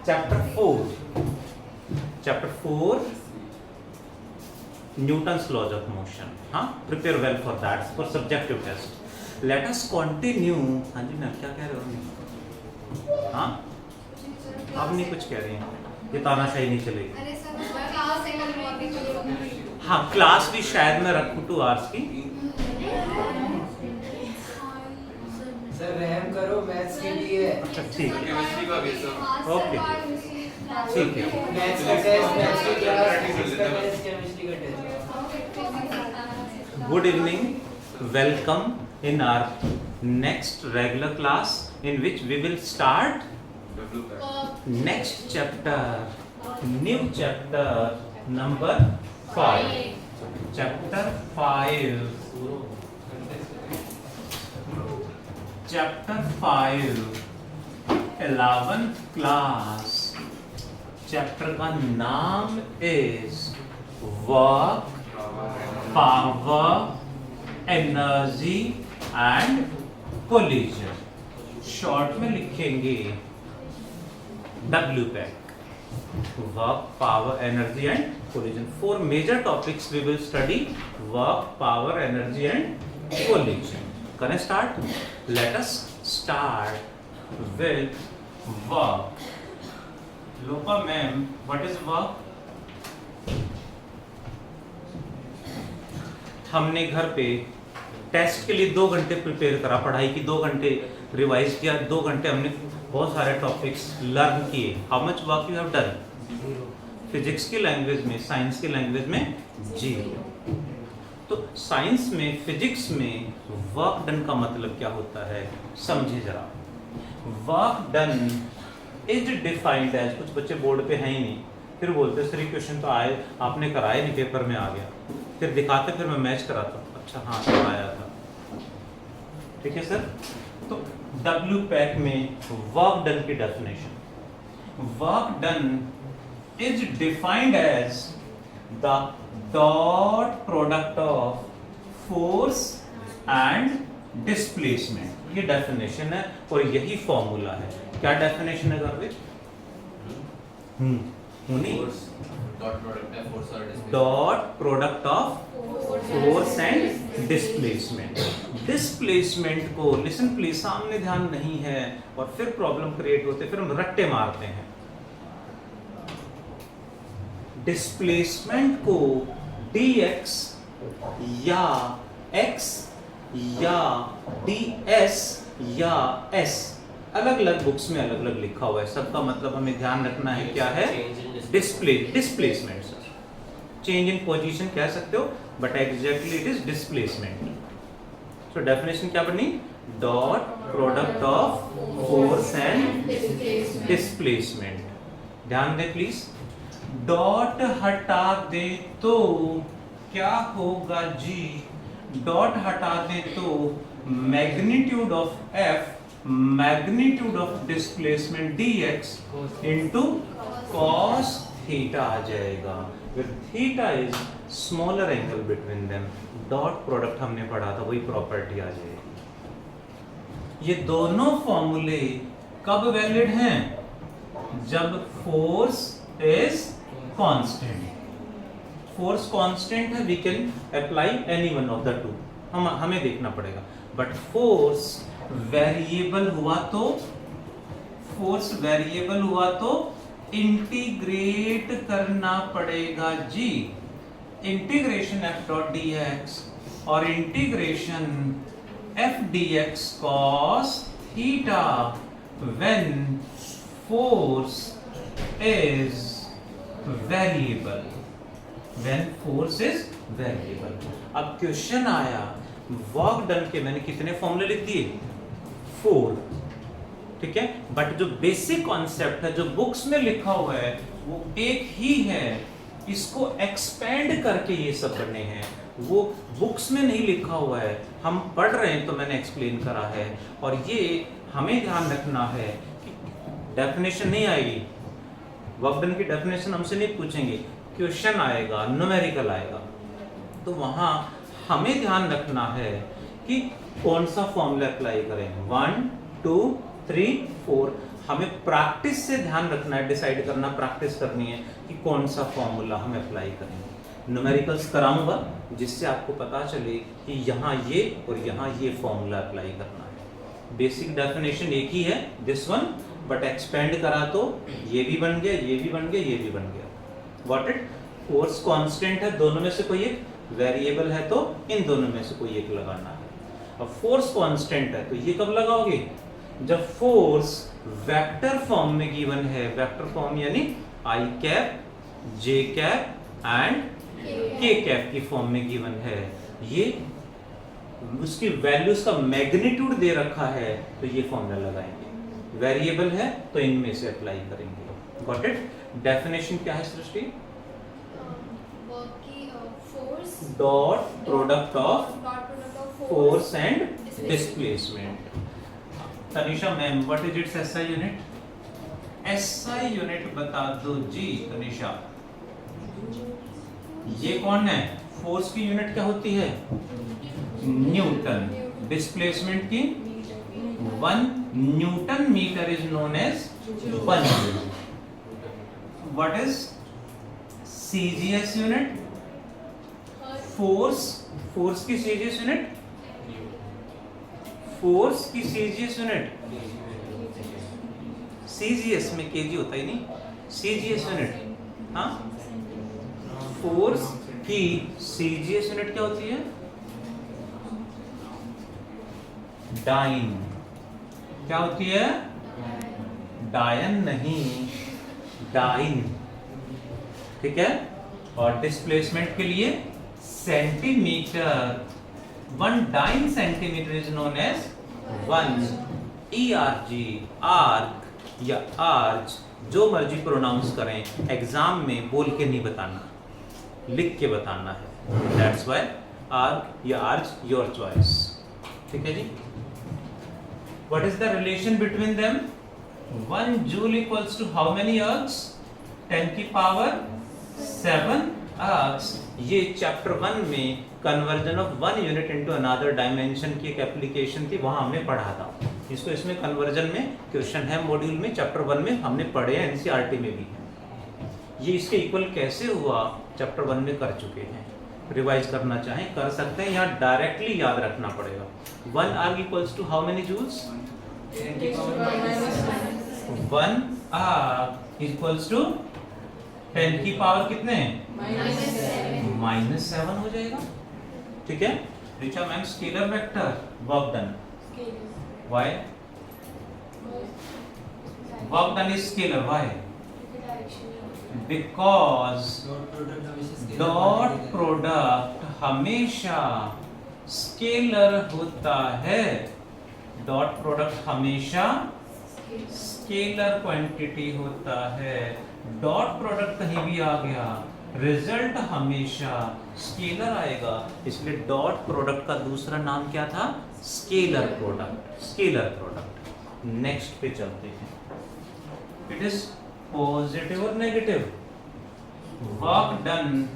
Chapter 4 Newton's laws of motion. Prepare well for that, for subjective test. Let us continue. हाँ जी ma'am, क्या कह रहे हो? हाँ, आप नहीं कुछ कह रही हैं, ये तानाशाही नहीं चलेगी। हाँ, क्लास भी शायद मैं रखूँ 2 hours की। सर रहम करो, मैथ्स के लिए। अच्छा ठीक है, केमिस्ट्री का भी सर। ओके ठीक है। मैथ्स का टेस्ट, मैथ्स की क्लास, फिजिक्स का टेस्ट, केमिस्ट्री का test. Good evening, welcome in our next regular class in which we will start next chapter, new chapter number 5. Chapter 5. Chapter 5, 11th class. Chapter का नाम is work, power, energy and collision. Short में लिखेंगे WPAC. Work, power, energy and collision. 4 major topics we will study: work, power, energy and collision. Can I start? Let us start with work. Lopa ma'am, what is work? हमने घर पे test के लिए 2 घंटे prepare करा, पढ़ाई की 2 घंटे रिवाइज किया, 2 घंटे हमने बहुत सारे टॉपिक्स लर्न किए. How much work you have done? Physics की लैंग्वेज में, साइंस की लैंग्वेज में 0. तो साइंस में, फिजिक्स में वर्क डन का मतलब क्या होता है समझिए जरा. Work done is defined as, कुछ बच्चे बोर्ड पे हैं ही नहीं, फिर बोलते सर ये क्वेश्चन तो आए, आपने कराया नहीं, पेपर में आ गया, फिर दिखाते, फिर मैं मैच कराता हूँ, अच्छा हाँ तो आया था. ठीक है सर. तो WPAC में वर्क डन की definition, work done is defined as the dot product of force and displacement. ये डेफिनेशन है और यही फॉर्मूला है. क्या डेफिनेशन है Garvit? Dot product of force and displacement. Displacement को, लिसन प्लीज, सामने ध्यान नहीं है और फिर प्रॉब्लम क्रिएट होते, फिर हम रट्टे मारते हैं. डिस्प्लेसमेंट को dx या x या ds या s, अलग अलग बुक्स में अलग अलग लिखा हुआ है. सबका मतलब हमें ध्यान रखना है क्या है? Displacement. Sir change in position कह सकते हो, but exactly it is displacement. So definition क्या बनी? Dot product of force and displacement. ध्यान दे प्लीज. डॉट हटा दे तो क्या होगा जी? डॉट हटा दे तो magnitude of f, magnitude of displacement dx into cos theta आ जाएगा. Where theta is smaller angle between them. Dot product हमने पढ़ा था, वही प्रॉपर्टी आ जाएगी. ये दोनों फॉर्मूले कब वैलिड हैं? जब force is constant. Force constant है, we can apply any one of the two. हमें देखना पड़ेगा. बट फोर्स वेरिएबल हुआ तो, फोर्स वेरिएबल हुआ तो इंटीग्रेट करना पड़ेगा जी. इंटीग्रेशन f डॉट dx और integration f dx cos theta when force is variable. When force is variable. अब क्वेश्चन आया, वर्क डन के मैंने कितने फॉर्मूले लिख दिए? 4. ठीक है, बट जो बेसिक कॉन्सेप्ट है, जो बुक्स में लिखा हुआ है, वो एक ही है. इसको एक्सपेंड करके ये सब बने हैं. वो बुक्स में नहीं लिखा हुआ है, हम पढ़ रहे हैं तो मैंने एक्सप्लेन करा है. और ये हमें ध्यान रखना है कि डेफिनेशन नहीं आएगी, वर्क डन की डेफिनेशन हमसे नहीं पूछेंगे, क्वेश्चन आएगा, न्यूमेरिकल आएगा, तो वहां हमें ध्यान रखना है कि कौन सा फॉर्मूला अप्लाई करें. 1 2 3 4. हमें प्रैक्टिस से ध्यान रखना है, डिसाइड करना, प्रैक्टिस करनी है कि कौन सा फॉर्मूला हम अप्लाई करेंगे। न्यूमेरिकल्स कराऊंगा जिससे आपको पता चले कि यहाँ ये और यहाँ ये फॉर्मूला अप्लाई करना है। बेसिक डेफिनेशन एक ही है, दिस वन, बट एक्सपेंड करा तो ये भी बन गया, ये भी बन गया, ये भी बन गया। Got it? फोर्स कांस्टेंट है, दोनों में से कोई एक, वेरिएबल है तो इन दोनों में से कोई एक लगाना है। अब फोर्स कांस्टेंट है तो ये कब लगाओगे? जब फोर्स वेक्टर फॉर्म में गिवन है, वेक्टर फॉर्म यानी आई कैप, जे कैप एंड के कैप की फॉर्म में गिवन है, ये उसकी वैल्यूज का मैग्नीट्यूड दे रखा है तो ये फॉर्मूला लगाएंगे। वेरिएबल है तो इनमें से अप्लाई करेंगे। Got it? डेफिनेशन क्या है Srishti? Dot product of force and displacement. Tanisha ma'am, what is its SI unit? SI unit बता दो जी तनिषा। ये कौन है? फोर्स की यूनिट क्या होती है? न्यूटन। डिस्प्लेसमेंट की 1 newton metre is known as 1 joule. What is CGS unit? Force की सीजीएस यूनिट, फोर्स की सीजीएस यूनिट, सीजीएस में केजी होता ही नहीं, सीजीएस यूनिट, हाँ, फोर्स की सीजीएस यूनिट क्या होती है? डाइन। क्या होती है? डायन नहीं, डाइन। ठीक है? और डिस्प्लेसमेंट के लिए centimetre, 1 dyne centimetre is known as 1 ERG, erg या आर्च, जो मर्जी प्रोनाउंस करें, एग्जाम में बोल के नहीं बताना, लिख के बताना है। दैट्स व्हाई आर्क या आर्च योर चॉइस। ठीक है जी? What is the relation between them? 1 joule equals to how many ergs? 10 की पावर 7 अर्क्स। ये चैप्टर 1 में conversion of 1 unit into another dimension की एक एप्लीकेशन थी, वहां हमने पढ़ा था इसको। इसमें कन्वर्जन में क्वेश्चन है मॉड्यूल में, चैप्टर 1 में हमने पढ़े हैं, एनसीईआरटी में भी है। ये इसके इक्वल कैसे हुआ चैप्टर 1 में कर चुके हैं। रिवाइज करना चाहें कर सकते हैं, यहाँ डायरेक्टली याद रखना पड़ेगा। 1 erg equals to how many joules? 1 erg equals to 10 की पावर कितने? -7 हो जाएगा। ठीक है? Richa ma'am, scalar vector work done, why? Work done is scalar, why? Because dot product हमेशा स्केलर होता है। डॉट प्रोडक्ट हमेशा स्केलर क्वांटिटी होता है। डॉट प्रोडक्ट कहीं भी आ गया, रिजल्ट हमेशा स्केलर आएगा, इसलिए डॉट प्रोडक्ट का दूसरा नाम क्या था? Scalar product. Scalar product. Next पे चलते हैं। इट इज पॉजिटिव और negative. Work done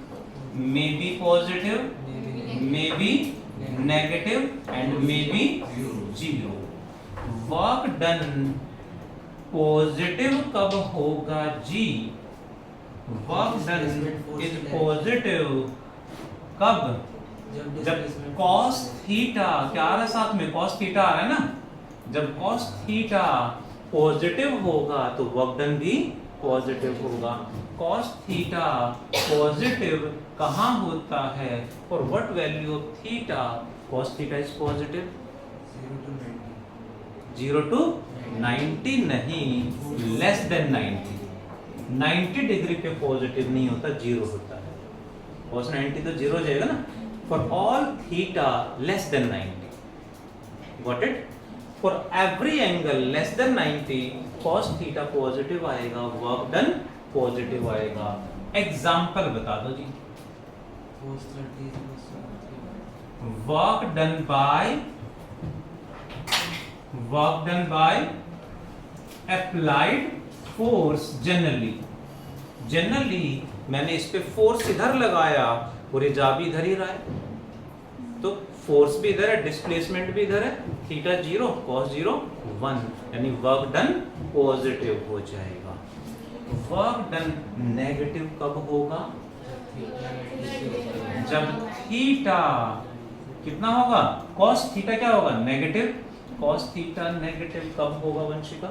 may be positive, may be negative and may be 0। Work done positive कब होगा जी? वर्क डन इज पॉजिटिव कब? जब cos थीटा क्या आ रहा है साथ में? cos थीटा आ रहा है ना? जब cos थीटा पॉजिटिव होगा तो वर्क डन भी पॉजिटिव होगा। cos थीटा पॉजिटिव कहाँ होता है? और what value of theta? cos theta is positive 0 to 90 नहीं, लेस देन 90। 90 डिग्री पे पॉजिटिव नहीं होता, 0 होता है। cos 90 तो 0 हो जाएगा ना। For all theta less than 90, got it? For every angle less than 90 cos theta positive आएगा, वर्क डन पॉजिटिव आएगा। एग्जाम्पल बता दो जी। Work done by applied force. Generally मैंने इस पे फोर्स इधर लगाया और ये जा भी इधर ही रहा है, तो फोर्स भी इधर है, डिस्प्लेसमेंट भी इधर है, थीटा 0 cos 0 1, यानी वर्क डन पॉजिटिव हो जाएगा। वर्क डन नेगेटिव कब होगा? जब थीटा कितना होगा? cos थीटा क्या होगा? नेगेटिव। cos थीटा नेगेटिव कब होगा Vanshika?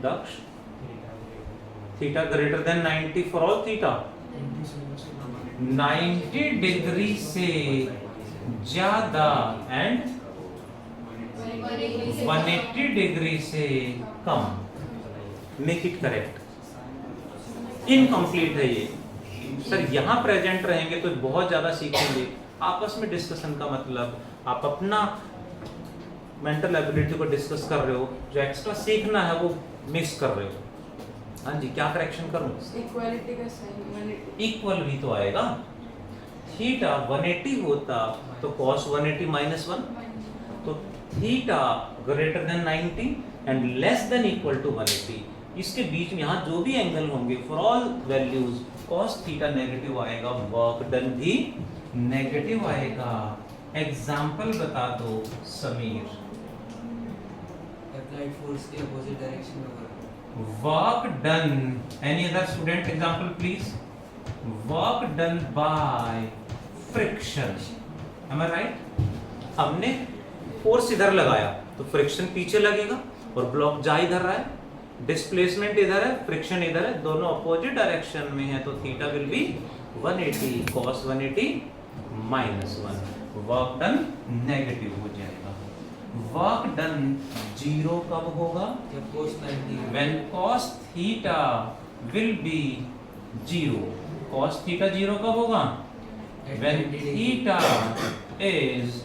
Daksh, theta greater than 90 for all theta, 90 degree से ज्यादा एंड 180 डिग्री से कम। Make it correct. इनकम्प्लीट है ये सर, यहां प्रेजेंट रहेंगे तो बहुत ज्यादा सीखेंगे। आपस में डिस्कशन का मतलब आप अपना मेंटल एबिलिटी को डिस्कस कर रहे हो, जो एक्स्ट्रा सीखना है वो मिस कर रहे हो। हाँ जी, क्या करेक्शन करूं? इक्वालिटी का साइन इक्वल भी तो आएगा। थीटा 180 होता तो cos 180 माइनस 1, तो theta greater than 90 and less than equal to 180, इसके बीच में यहाँ जो भी एंगल होंगे for all values cos theta negative आएगा, वर्क डन भी नेगेटिव आएगा। एग्जाम्पल बता दो समीर। अप्लाइड फोर्स के अपोजिट डायरेक्शन में होगा। Work done. Any other student example, please? Work done by friction. Am I right? हमने फोर्स इधर लगाया तो फ्रिक्शन पीछे लगेगा और ब्लॉक जा इधर रहा है, डिस्प्लेसमेंट इधर है, फ्रिक्शन इधर है, दोनों अपोजिट डायरेक्शन में है, तो theta will B 180 cos 180 minus 1। Work done negative हो जाएगा। वर्क डन 0 कब होगा? जब cos 90 when cos theta will be 0। cos theta 0 कब होगा? when theta is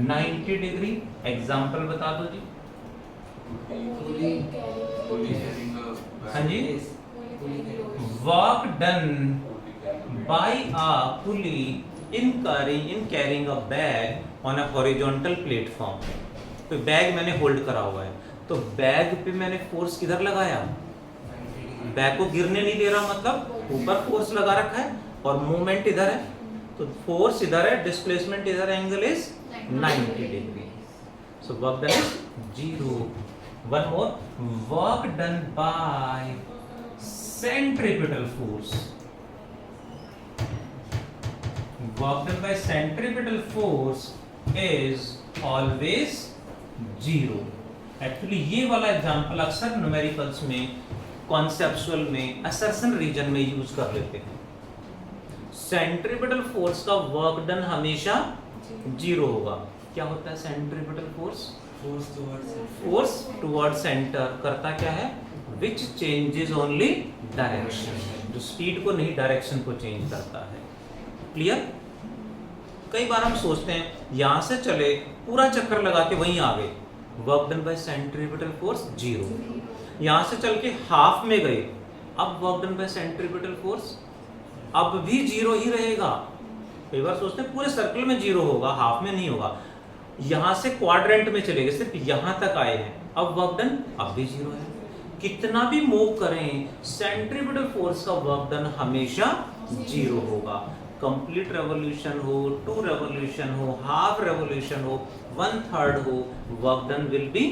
90 degree। Example बता दो जी। हाँ जी, work done by a pulley in carrying a bag on a horizontal platform। तो बैग मैंने होल्ड करा हुआ है, तो बैग पे मैंने फोर्स किधर लगाया? बैग को गिरने नहीं दे रहा, मतलब ऊपर फोर्स लगा रखा है और मूवमेंट इधर है, तो फोर्स इधर है, डिस्प्लेसमेंट इधर, angle is 90 degree. So work done is 0। One more, work done bye centripetal force. Work done bye centripetal force is always 0। Actually ये वाला एग्जांपल अक्सर न्यूमेरिकल्स में, कॉन्सेप्चुअल में, असर्शन रीजन में यूज कर लेते हैं। सेंट्रीपिटल फोर्स का वर्क डन हमेशा 0 होगा। क्या होता है centripetal force? Force toward centre करता क्या है? विच चेंजेस ओनली डायरेक्शन, जो स्पीड को नहीं डायरेक्शन को चेंज करता है। क्लियर? कई बार हम सोचते हैं यहां से चले, पूरा चक्कर लगा के वहीं आ गए, work done bye centripetal force 0। यहां से चल के हाफ में गए, अब work done bye centripetal force अब भी 0 ही रहेगा। कई बार सोचते हैं पूरे सर्कल में 0 होगा, हाफ में नहीं होगा। यहां से क्वाड्रेंट में चले गए, सिर्फ यहां तक आए हैं, अब वर्क डन अब भी 0 है। कितना भी मूव करें, सेंट्रीपिटल फोर्स का वर्क डन हमेशा 0 होगा। कंप्लीट रेवोल्यूशन हो, 2 रेवोल्यूशन हो, हाफ रेवोल्यूशन हो, 1/3 हो, वर्क डन विल बी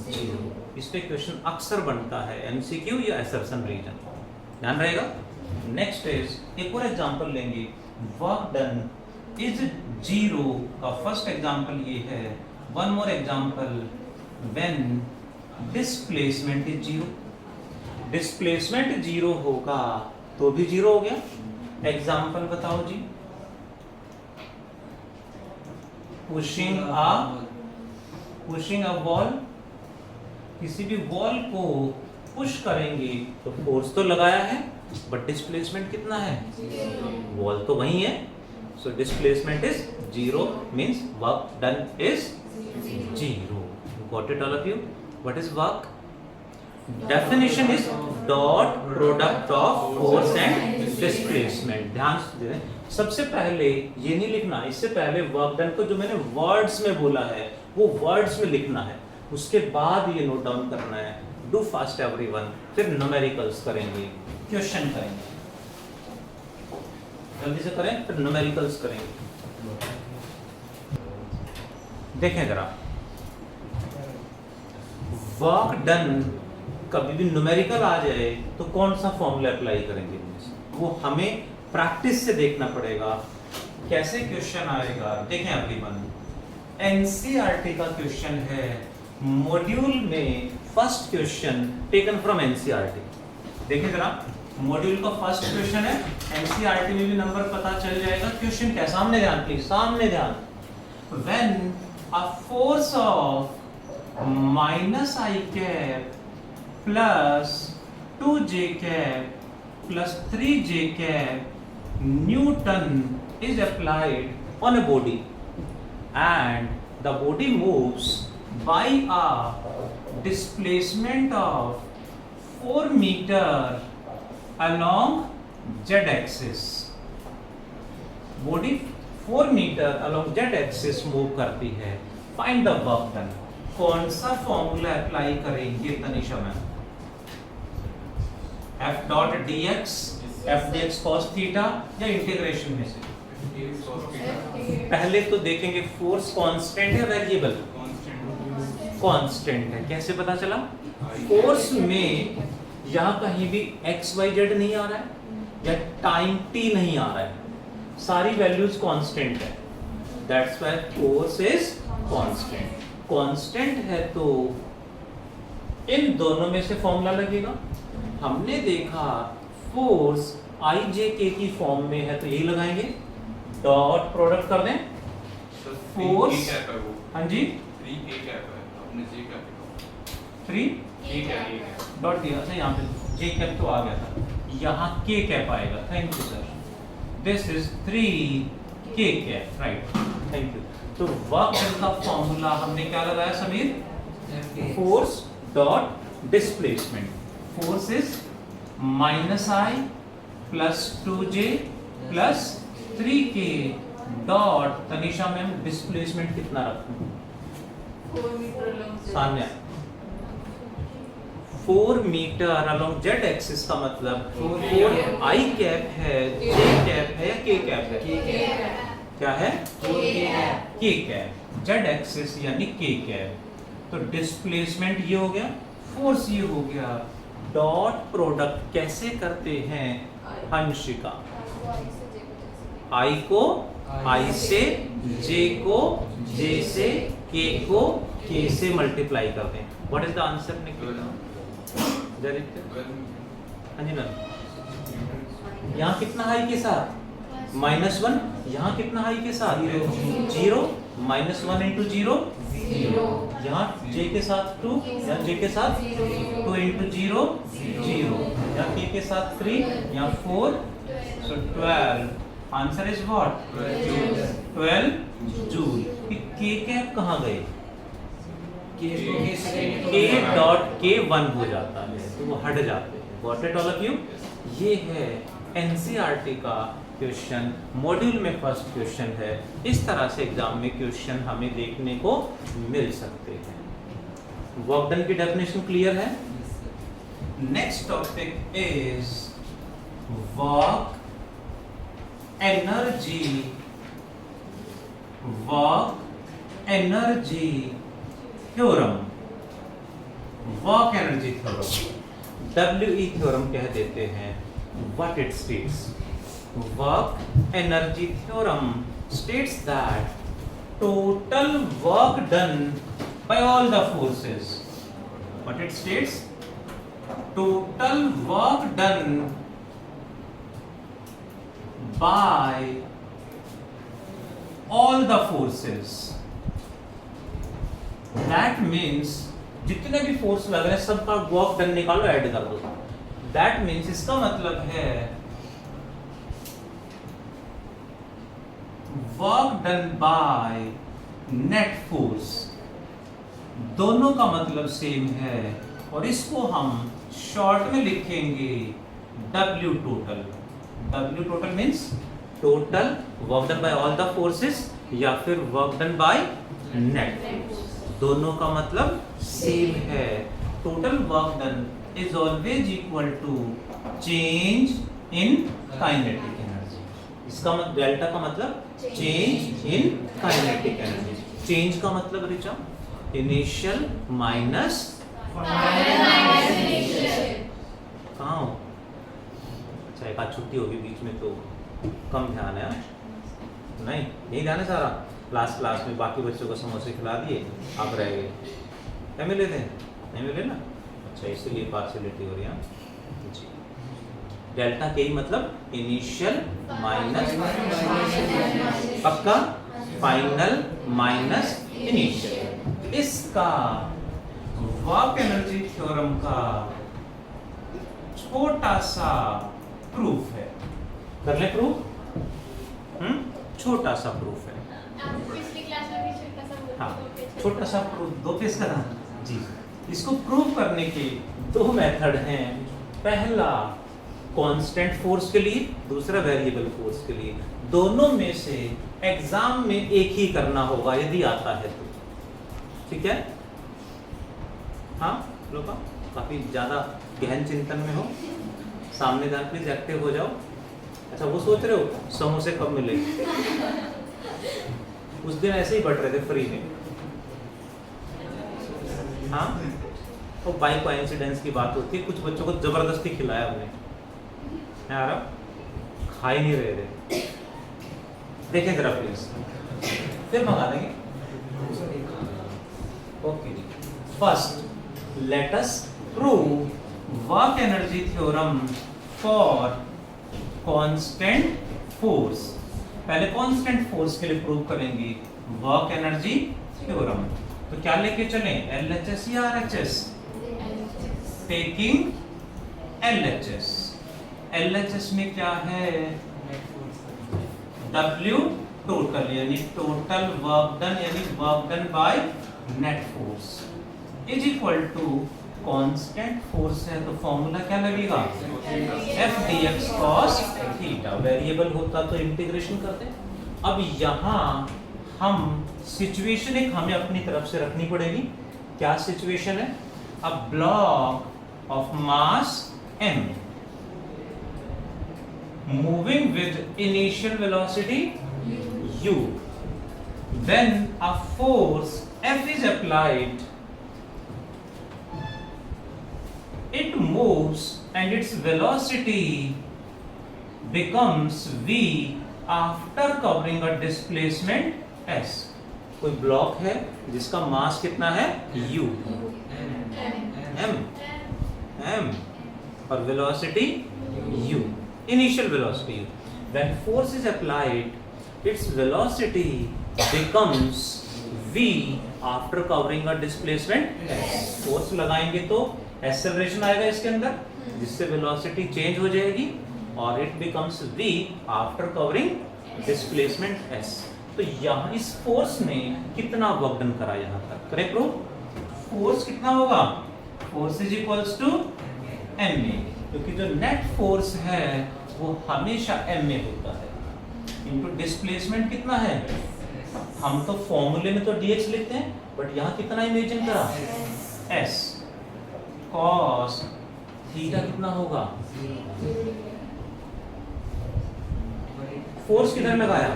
0। इस पे क्वेश्चन अक्सर बनता है, एमसीक्यू या असर्शन रीजन, ध्यान रहेगा। नेक्स्ट इज, एक और एग्जांपल लेंगे। वर्क डन इज 0 का फर्स्ट एग्जांपल ये है। One more example, when displacement is 0। Displacement 0 होगा तो भी 0 हो गया। एग्जाम्पल बताओ जी। पुशिंग अ वॉल, किसी भी वॉल को पुश करेंगे तो फोर्स तो लगाया है, बट डिस्प्लेसमेंट कितना है? वॉल तो वही है, so displacement is 0, means work done is 0। Got it all of you? What is work? Definition is dot product of force and displacement. ध्यान से दें, सबसे पहले ये नहीं लिखना, इससे पहले वर्क डन को जो मैंने वर्ड्स में बोला है वो वर्ड्स में लिखना है, उसके बाद ये नोट डाउन करना है। डू फास्ट एवरीवन, फिर न्यूमेरिकल्स करेंगे, क्वेश्चन करेंगे, जल्दी से करें, फिर न्यूमेरिकल्स करेंगे। देखें जरा, वर्क डन कभी भी न्यूमेरिकल आ जाए तो कौन सा फॉर्मूला अप्लाई करेंगे, वो हमें प्रैक्टिस से देखना पड़ेगा कैसे क्वेश्चन आएगा। देखें अगली वन, एनसीईआरटी का क्वेश्चन है, मॉड्यूल में first question taken from NCERT. देखें जरा, मॉड्यूल का फर्स्ट क्वेश्चन है, एनसीईआरटी में भी नंबर पता चल जाएगा। क्वेश्चन क्या, सामने ध्यान प्लीज, सामने ध्यान। When a force of -i cap plus 2j cap plus 3j cap Newton is applied on a body and the body moves by a displacement of 4 meter along z-axis. Body 4 meter along z-axis move करती है। Find the work done. कौन सा formula apply करेंगे Tanisha ma'am? F dot dx, f dx cos theta या integration में से? पहले तो देखेंगे फोर्स कांस्टेंट है वेरिएबल? कांस्टेंट है। कैसे पता चला? फोर्स में यहाँ कहीं भी x y z नहीं आ रहा है या टाइम t नहीं आ रहा है, सारी वैल्यूज कांस्टेंट है। That's why force is constant. Constant है तो इन दोनों में से फॉर्मूला लगेगा। हमने देखा फोर्स i j k की फॉर्म में है तो यही लगाएंगे, डॉट प्रोडक्ट कर दें फोर्स। हाँ जी, 3 डॉट दिया था यहाँ पे, j कैप तो आ गया था, यहाँ k कैप आएगा। Thank you sir, this is 3 k cap, right, thank you. तो वर्क डन का फॉर्मूला हमने क्या लगाया Sameer? Force dot displacement. Force is -i plus 2j plus 3k dot, Tanisha ma'am displacement कितना रखूं? 4 मीटर लंबा। Sanya 4 metre along Z axis का मतलब 4 i कैप है, j कैप है या k कैप है? क्या है? k कैप, जेड एक्सिस यानी k कैप। तो डिस्प्लेसमेंट ये हो गया, फोर्स ये हो गया। डॉट प्रोडक्ट कैसे करते हैं हंशिका? i को i से, j को j से, k को k से मल्टीप्लाई करते हैं। व्हाट इज द आंसर निकलेगा? हाँ जी मैम, यहाँ कितना हाई के साथ? -1, यहाँ कितना हाई के साथ? 0, -1 इंटू 0, यहाँ j के साथ 2, यहाँ j के साथ 2 इंटू 0, 0, यहाँ k के साथ 3, यहाँ 4, so 12। Answer is what? 12 joule. k cap कहाँ गए? k डॉट k 1 हो जाता है तो वो हट जाते हैं। Got it all of you? ये है एनसीईआरटी का क्वेश्चन, मॉड्यूल में फर्स्ट क्वेश्चन है। इस तरह से एग्जाम में क्वेश्चन हमें देखने को मिल सकते हैं। वर्क डन की डेफिनेशन क्लियर है? Next topic is work energy. Work energy theorem, work energy theorem, WE theorem कह देते हैं। What it states? Work energy theorem states that total work done by all the forces, what it states? Total work done by all the forces, that means जितने भी force लग रहे हैं सबका work done निकालो, ऐड कर दो। That means इसका मतलब है work done by net force, दोनों का मतलब सेम है और इसको हम शॉर्ट में लिखेंगे W total. W total means total work done bye all the forces या फिर वर्क डन बाय नेट, दोनों का मतलब सेम है। Total work done is always equal to change in kinetic energy. इसका मतलब डेल्टा का मतलब change in kinetic energy. Change का मतलब रिचा इनिशियल माइनस कहाँ हो? अच्छा एक आध छुट्टी होगी बीच में तो कम ध्यान है। नहीं यही ध्यान है सारा। लास्ट क्लास में बाकी बच्चों को समोसे खिला दिए, आप रह गए। क्या मिले थे? नहीं मिले ना। अच्छा इसीलिए पार्शियलिटी हो रही है जी। डेल्टा के ही मतलब इनिशियल माइनस पक्का, फाइनल माइनस इनिशियल। इसका वर्क एनर्जी थ्योरम का छोटा सा प्रूफ है। कर ले प्रूफ? छोटा सा प्रूफ है। पिछली क्लास में भी छोटा सा बोला, हाँ दो पेज छोटा सा प्रूफ, 2 पेज का था जी। इसको प्रूव करने के 2 मेथड हैं। पहला कांस्टेंट फोर्स के लिए, दूसरा वेरिएबल फोर्स के लिए। दोनों में से एग्जाम में एक ही करना होगा यदि आता है तो, ठीक है? हाँ लोग काफी ज्यादा गहन चिंतन में हो, सामने जान प्लीज एक्टिव हो जाओ। अच्छा वो सोच रहे हो समोसे कब मिलेंगे? उस दिन ऐसे ही बढ़ रहे थे फ्री में। हाँ तो बाई कोइंसिडेंस की बात होती है, कुछ बच्चों को जबरदस्ती खिलाया हमने यार, खा ही नहीं रहे थे। देखें जरा प्लीज, फिर मंगा देंगे। Okay first let us prove work energy theorem for constant force. पहले कांस्टेंट फोर्स के लिए प्रूव करेंगे वर्क एनर्जी थ्योरम। तो क्या लेके चलें, LHS या RHS? Taking LHS। LHS में क्या है? W टोटल यानी टोटल वर्क डन यानी work done by net force is equal to constant force है तो फॉर्मूला क्या लगेगा? F dx cos theta. Variable होता तो इंटीग्रेशन करते। अब यहाँ हम सिचुएशन एक हमें अपनी तरफ से रखनी पड़ेगी। क्या सिचुएशन है? A block of mass m moving with initial velocity u, then a force F is applied, it moves and its velocity becomes v after covering a displacement s। कोई ब्लॉक है जिसका मास कितना है? u, m और velocity u, initial velocity u। When force is applied, its velocity becomes v after covering a displacement s। Force लगाएंगे तो acceleration आएगा इसके अंदर जिससे वेलोसिटी चेंज हो जाएगी और it becomes v after covering displacement s। तो यहाँ इस फोर्स ने कितना वर्क डन करा यहाँ तक? Correct proof? फोर्स कितना होगा? Force is equals to ma, क्योंकि जो नेट फोर्स है वो हमेशा m में होता है, इनटू डिस्प्लेसमेंट कितना है? हम तो फॉर्मूले में तो dx लिखते हैं बट यहाँ कितना इमेजिन करा? s cos थीटा कितना होगा? फोर्स किधर लगाया?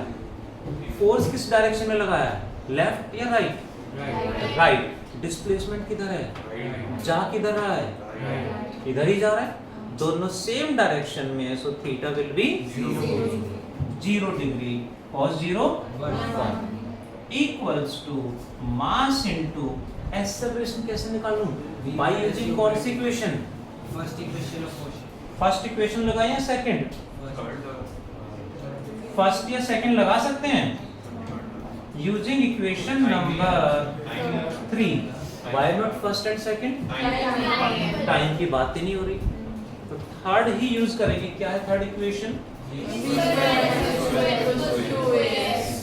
फोर्स किस डायरेक्शन में लगाया? लेफ्ट या राइट? राइट। डिस्प्लेसमेंट किधर है? जा किधर रहा है? इधर ही जा रहा है। दोनों सेम डायरेक्शन में है, so theta will be 0 degree cos 0 1 equals to mass into acceleration. कैसे निकालूं? बाय यूजिंग कौन सी इक्वेशन? First equation of motion. First equation लगाएं या सेकंड? फर्स्ट या सेकंड लगा सकते हैं using equation number 3। Why not first and second? Time की बात ही नहीं हो रही तो थर्ड ही यूज करेंगे। क्या है third equation?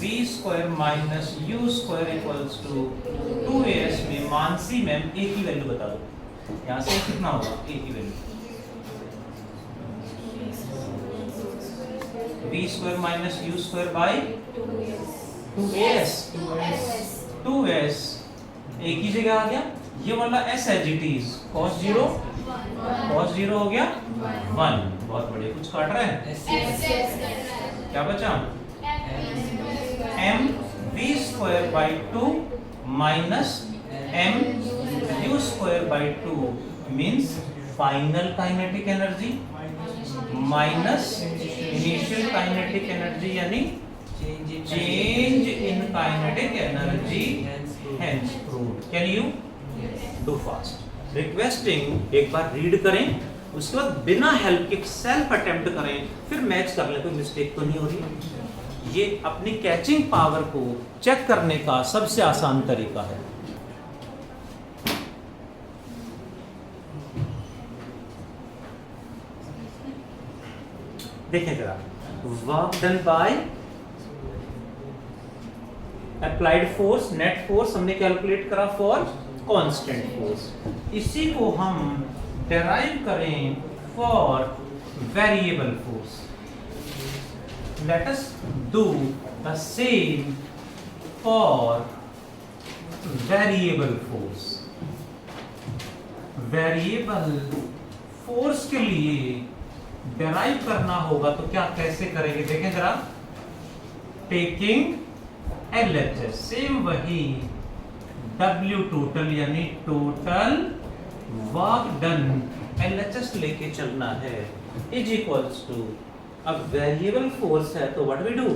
b square minus u square equals to 2as में मानसी मैम a की वैल्यू बता दो। यहाँ से कितना होगा a की value? b square minus u square by 2as। 2s एक ही जगह आ गया, ये वाला s as it is cos 0 हो गया 1। बहुत बढ़िया। कुछ काट रहा है? क्या बचा? m v v square by 2 minus m u square by 2 means final kinetic energy minus initial kinetic energy यानी change in kinetic energy hence proved. Can you do fast? Requesting एक बार रीड करें, उसके बाद बिना हेल्प के self attempt करें, फिर match कर ले, कोई मिस्टेक तो नहीं हो रही। ये अपनी कैचिंग पावर को चेक करने का सबसे आसान तरीका है। देखें जरा, work done by applied force, net force हमने कैलकुलेट करा फॉर कांस्टेंट फोर्स, इसी को हम डेराइव करें for variable force. Let us do the same for variable force. Variable force के लिए डेराइव करना होगा तो क्या कैसे करेंगे, देखें जरा। टेकिंग LHS, सेम वही W टोटल यानी टोटल वर्क डन LHS लेके चलना है इज इक्वल्स टू, अब वेरिएबल फोर्स है तो व्हाट वी डू,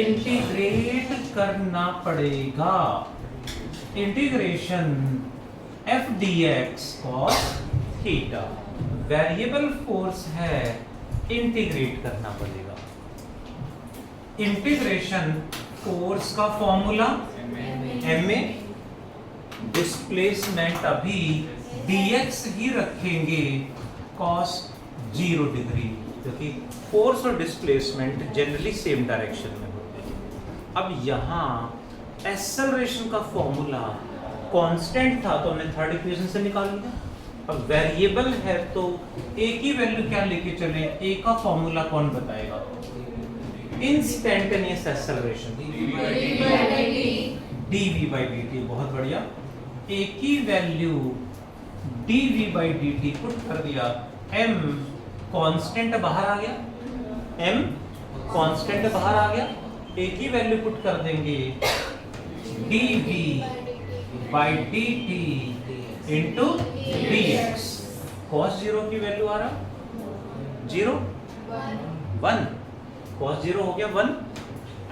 इंटीग्रेट करना पड़ेगा। Integration f dx cos theta, variable force है, इंटीग्रेट करना पड़ेगा। इंटीग्रेशन फोर्स का फॉर्मूला ma, डिस्प्लेसमेंट अभी dx ही रखेंगे cos 0 डिग्री, क्योंकि फोर्स और डिस्प्लेसमेंट जनरली सेम डायरेक्शन में होते हैं। अब यहाँ एक्सेलरेशन का फॉर्मूला कांस्टेंट था तो हमने थर्ड इक्वेशन से निकाल लिया। अब वेरिएबल है तो a की वैल्यू क्या लेके चले, a का फॉर्मूला कौन बताएगा, instantaneous acceleration dv by dt, बहुत बढ़िया। a की value dv by dt put कर दिया, m कांस्टेंट बाहर आ गया, m कांस्टेंट बाहर आ गया, a की वैल्यू पुट कर देंगे dv by dt into dx, cos 0 की वैल्यू आ रहा 0 1, cos 0 हो गया 1,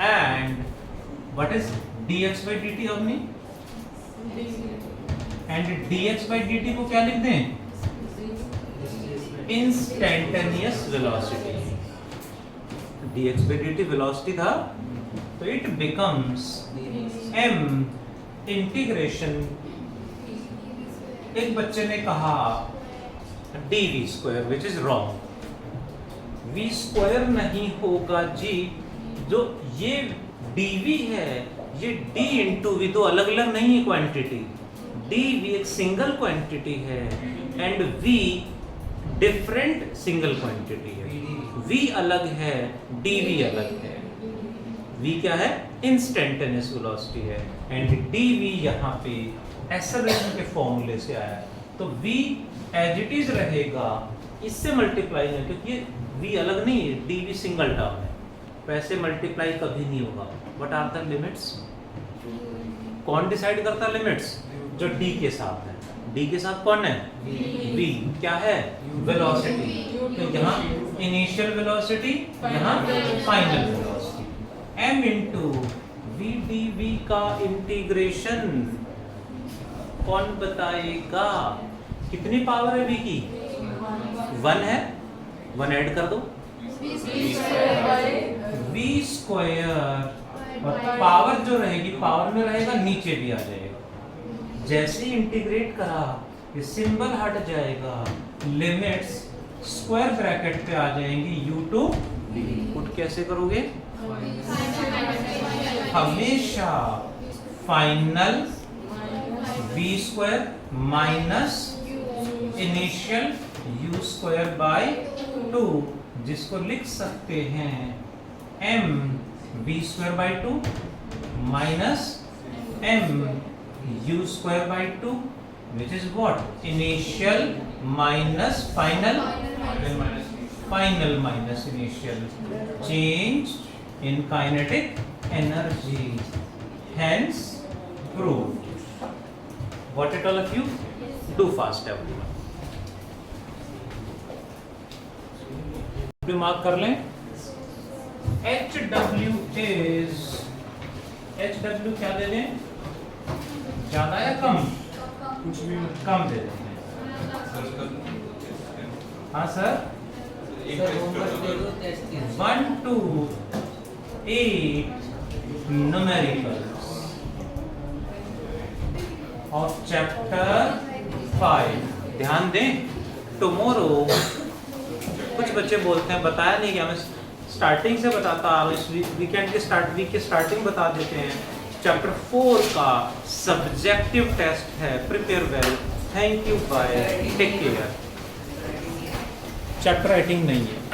and what is dx by dt हमने, and dx by dt को क्या लिख दें, instantaneous velocity. dx by dt velocity था तो इट बिकम्स m इंटीग्रेशन, एक बच्चे ने कहा dv square which is wrong, v square नहीं होगा जी, जो ये dv है ये d इंटू वी, दो अलग अलग नहीं है क्वांटिटी, dv एक सिंगल क्वांटिटी है and v different single quantity है, v अलग है dv अलग है। v क्या है, इंस्टेंटेनियस वेलोसिटी है, एंड dv यहाँ पे एक्सेलरेशन के फॉर्मूले से आया है, तो v एज इट इज रहेगा, इससे मल्टीप्लाई है क्योंकि ये v अलग नहीं है, dv सिंगल टर्म है, वैसे मल्टीप्लाई कभी नहीं होगा। व्हाट आर द लिमिट्स, कौन डिसाइड करता है लिमिट्स, जो d के साथ है, d के साथ कौन है, v क्या है, वेलोसिटी, तो यहाँ इनिशियल वेलोसिटी, यहाँ final velocity, m into v dv का इंटीग्रेशन कौन बताएगा, कितनी पावर है v की, 1 है, 1 ऐड कर दो, v स्क्वायर, और पावर जो रहेगी पावर में रहेगा नीचे भी आ जाएगा, जैसे इंटीग्रेट करा ये सिंबल हट जाएगा, लिमिट्स स्क्वायर ब्रैकेट पे आ जाएंगी u टू v, पुट कैसे करोगे, हमेशा final v square minus initial u square by 2, जिसको लिख सकते हैं m v square by 2 minus m u square by 2 which is what, initial minus final, final minus initial, change in kinetic energy, hence proved. What it all of you? Do fast everyone. Mark कर लें. HW क्या दे दें? ज्यादा या कम? कुछ भी कम दे देते हैं. हाँ सर. सर होमवर्क दे दो टेस्ट के 1 to 8 numericals of chapter 5. ध्यान दें. टुमारो कुछ बच्चे बोलते हैं बताया नहीं कि हमें स्टार्टिंग से बताता, हम इस वीक के स्टार्टिंग बता देते हैं. चैप्टर 4 का सब्जेक्टिव टेस्ट है. Prepare well. Thank you. Bye. Take care. Chapter writing नहीं है.